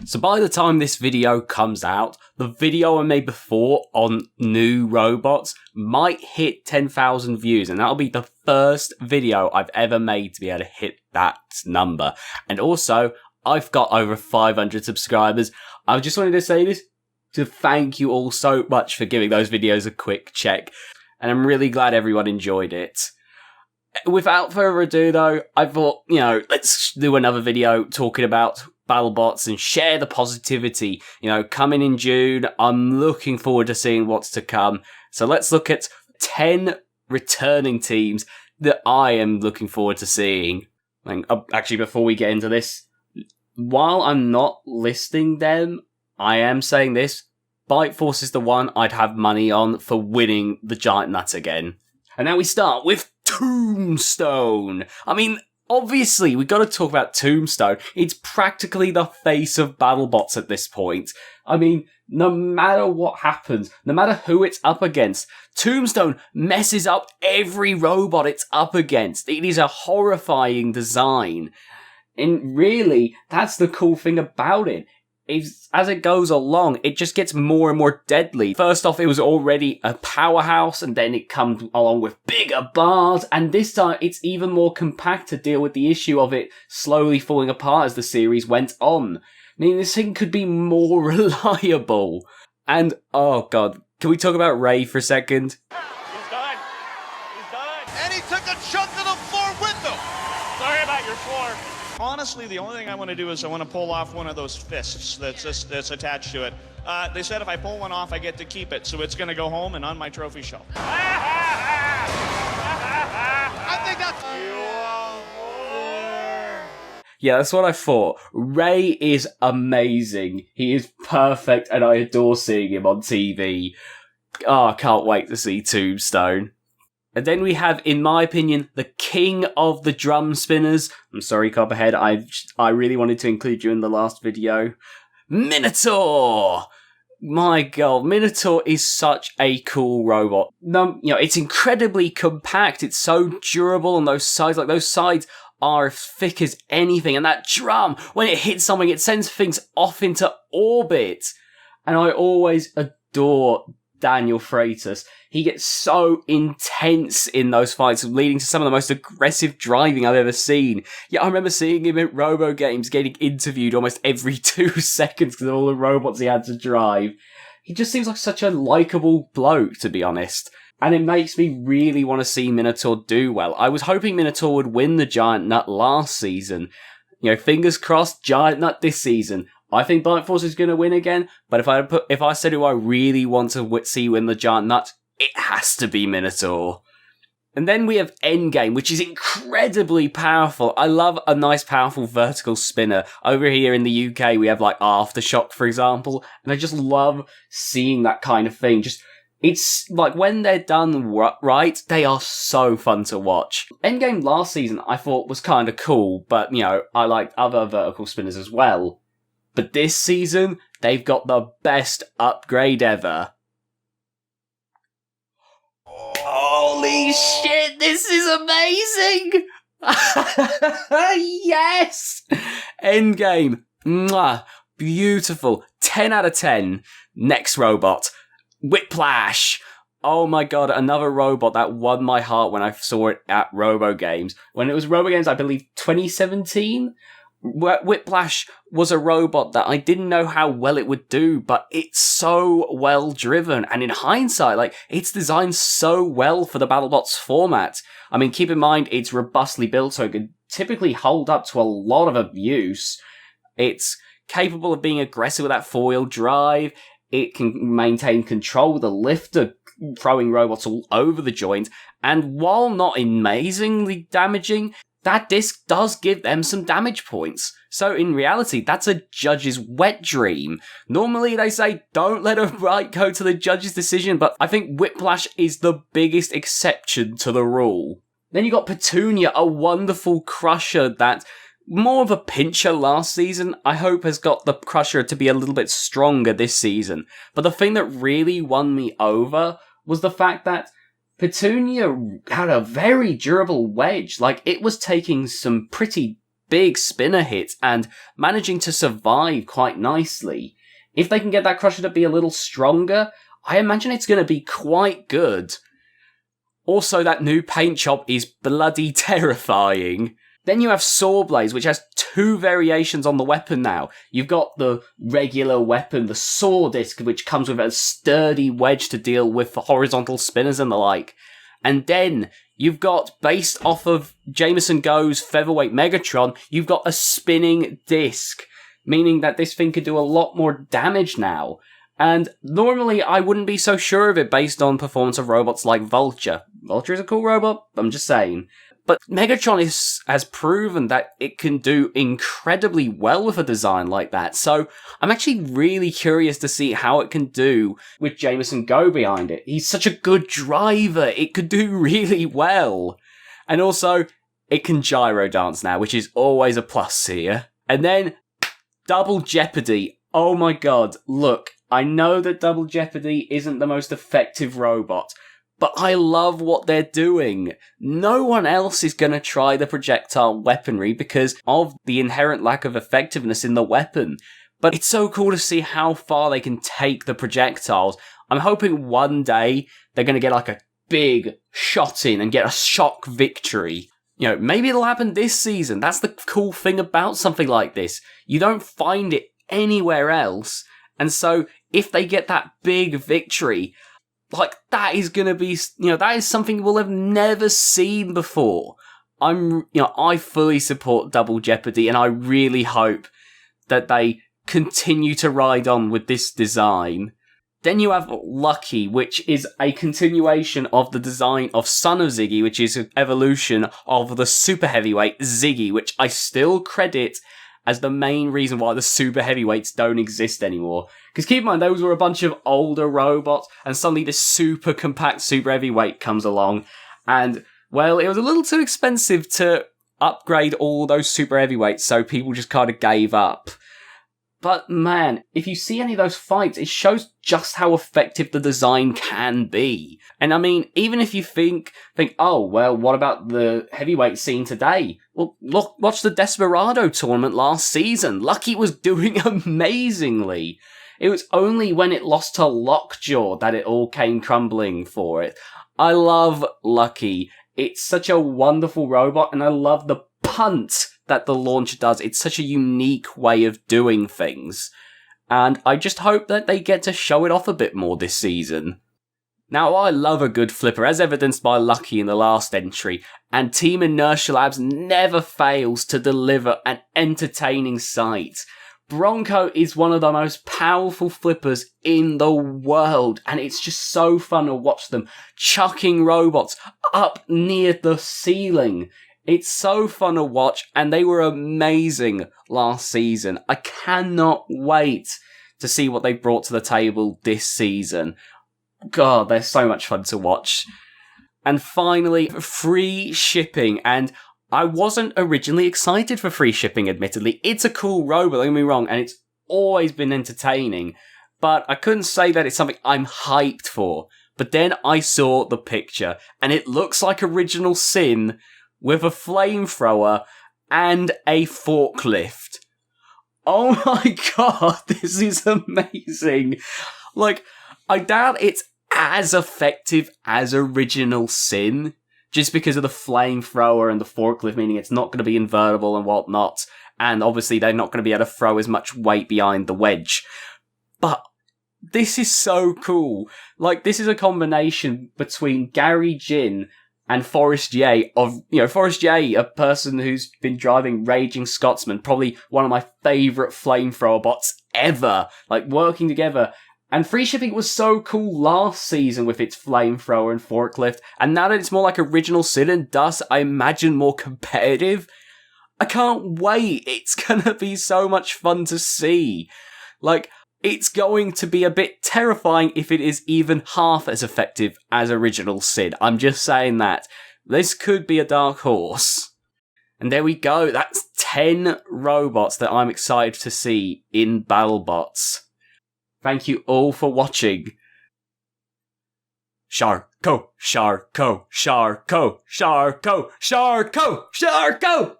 So by the time this video comes out, the video I made before on new robots might hit 10,000 views, and that'll be the first video I've ever made to be able to hit that number. And also, I've got over 500 subscribers. I just wanted to say this to thank you all so much for giving those videos a quick check, and I'm really glad everyone enjoyed it. Without further ado though, I thought, let's do another video talking about BattleBots and share the positivity. Coming in June, I'm looking forward to seeing what's to come. So let's look at 10 returning teams that I am looking forward to seeing. Actually, before we get into this, while I'm not listing them, I am saying this: Bite Force is the one I'd have money on for winning the Giant Nut again. And now we start with Tombstone. Obviously, we got to talk about Tombstone. It's practically the face of BattleBots at this point. No matter what happens, no matter who it's up against, Tombstone messes up every robot it's up against. It is a horrifying design. And really, that's the cool thing about it. As it goes along, it just gets more and more deadly. First off, it was already a powerhouse, and then it comes along with bigger bars, and this time it's even more compact to deal with the issue of it slowly falling apart as the series went on. This thing could be more reliable. And, oh god, can we talk about Ray for a second? He's done. He's done. And he took a chunk of the floor with him. Sorry about your floor. Honestly, the only thing I want to do is I want to pull off one of those fists that's attached to it. They said if I pull one off, I get to keep it, so it's going to go home and on my trophy shelf. I think that's... Yeah, that's what I thought. Ray is amazing. He is perfect, and I adore seeing him on TV. Oh, I can't wait to see Tombstone. And then we have, in my opinion, the king of the drum spinners. I'm sorry, Copperhead, I really wanted to include you in the last video. Minotaur! My god, Minotaur is such a cool robot. It's incredibly compact, it's so durable on those sides. Those sides are as thick as anything, and that drum, when it hits something, it sends things off into orbit. And I always adore Daniel Freitas. He gets so intense in those fights, leading to some of the most aggressive driving I've ever seen. Yeah, I remember seeing him at Robo Games getting interviewed almost every 2 seconds because of all the robots he had to drive. He just seems like such a likeable bloke, to be honest. And it makes me really want to see Minotaur do well. I was hoping Minotaur would win the Giant Nut last season. Fingers crossed, Giant Nut this season. I think Bite Force is going to win again, but if I said who I really want to see win the Giant Nut, it has to be Minotaur. And then we have Endgame, which is incredibly powerful. I love a nice, powerful vertical spinner. Over here in the UK, we have Aftershock, for example, and I just love seeing that kind of thing. It's when they're done right, they are so fun to watch. Endgame last season I thought was kind of cool, but I liked other vertical spinners as well. But this season, they've got the best upgrade ever. Holy shit, this is amazing! Yes! Endgame. Mwah. Beautiful. 10 out of 10. Next robot. Whiplash. Oh my god, another robot that won my heart when I saw it at Robo Games. When it was Robo Games, I believe 2017? Whiplash was a robot that I didn't know how well it would do, but it's so well driven, and in hindsight, it's designed so well for the BattleBots format. Keep in mind, it's robustly built, so it can typically hold up to a lot of abuse. It's capable of being aggressive with that 4-wheel drive. It can maintain control with a lifter, throwing robots all over the joint, and while not amazingly damaging, that disc does give them some damage points. So in reality, that's a judge's wet dream. Normally they say don't let a right go to the judge's decision, but I think Whiplash is the biggest exception to the rule. Then you got Petunia, a wonderful crusher that, more of a pincher last season, I hope has got the crusher to be a little bit stronger this season. But the thing that really won me over was the fact that Petunia had a very durable wedge. It was taking some pretty big spinner hits and managing to survive quite nicely. If they can get that crusher to be a little stronger, I imagine it's going to be quite good. Also, that new paint job is bloody terrifying. Then you have Sawblaze, which has 2 variations on the weapon now. You've got the regular weapon, the Saw Disc, which comes with a sturdy wedge to deal with the horizontal spinners and the like. And then you've got, based off of Jameson Go's Featherweight Megatron, you've got a spinning disc, meaning that this thing could do a lot more damage now. And normally I wouldn't be so sure of it based on performance of robots like Vulture. Vulture is a cool robot, I'm just saying. But Megatron has proven that it can do incredibly well with a design like that. So I'm actually really curious to see how it can do with Jameson Go behind it. He's such a good driver. It could do really well. And also, it can gyro dance now, which is always a plus here. And then, Double Jeopardy. Oh my god, look. I know that Double Jeopardy isn't the most effective robot, but I love what they're doing. No one else is going to try the projectile weaponry because of the inherent lack of effectiveness in the weapon. But it's so cool to see how far they can take the projectiles. I'm hoping one day they're going to get like a big shot in and get a shock victory. You know, maybe it'll happen this season. That's the cool thing about something like this. You don't find it anywhere else. And so if they get that big victory, like, that is going to be, that is something we'll have never seen before. I fully support Double Jeopardy, and I really hope that they continue to ride on with this design. Then you have Lucky, which is a continuation of the design of Son of Ziggy, which is an evolution of the super heavyweight Ziggy, which I still credit as the main reason why the super heavyweights don't exist anymore. Because keep in mind, those were a bunch of older robots, and suddenly this super compact super heavyweight comes along, and, well, it was a little too expensive to upgrade all those super heavyweights, so people just kind of gave up. But man, if you see any of those fights, it shows just how effective the design can be. And I mean, even if you think, oh, well, what about the heavyweight scene today? Well, look, watch the Desperado tournament last season. Lucky was doing amazingly. It was only when it lost to Lockjaw that it all came crumbling for it. I love Lucky. It's such a wonderful robot, and I love the punt that the launcher does. It's such a unique way of doing things. And I just hope that they get to show it off a bit more this season. Now, I love a good flipper, as evidenced by Lucky in the last entry, and Team Inertia Labs never fails to deliver an entertaining sight. Bronco is one of the most powerful flippers in the world, and it's just so fun to watch them chucking robots up near the ceiling. It's so fun to watch, and they were amazing last season. I cannot wait to see what they brought to the table this season. God, they're so much fun to watch. And finally, free shipping. And I wasn't originally excited for free shipping, admittedly. It's a cool robot, don't get me wrong, and it's always been entertaining. But I couldn't say that it's something I'm hyped for. But then I saw the picture, and it looks like Original Sin with a flamethrower and a forklift. Oh my god, this is amazing. Like, I doubt it's as effective as Original Sin, just because of the flamethrower and the forklift, meaning it's not going to be invertible and whatnot, and obviously they're not going to be able to throw as much weight behind the wedge. But this is so cool. Like, this is a combination between Gary Jin and Forrest J Forrest J, a person who's been driving Raging Scotsman, probably one of my favourite flamethrower bots ever, like, working together. And free shipping was so cool last season with its flamethrower and forklift, and now that it's more like Original Sin and thus, I imagine, more competitive, I can't wait. It's gonna be so much fun to see. Like, it's going to be a bit terrifying if it is even half as effective as Original Sin. I'm just saying that. This could be a dark horse. And there we go. That's 10 robots that I'm excited to see in BattleBots. Thank you all for watching. Sharko, Sharko, Sharko, Sharko, Sharko, Sharko!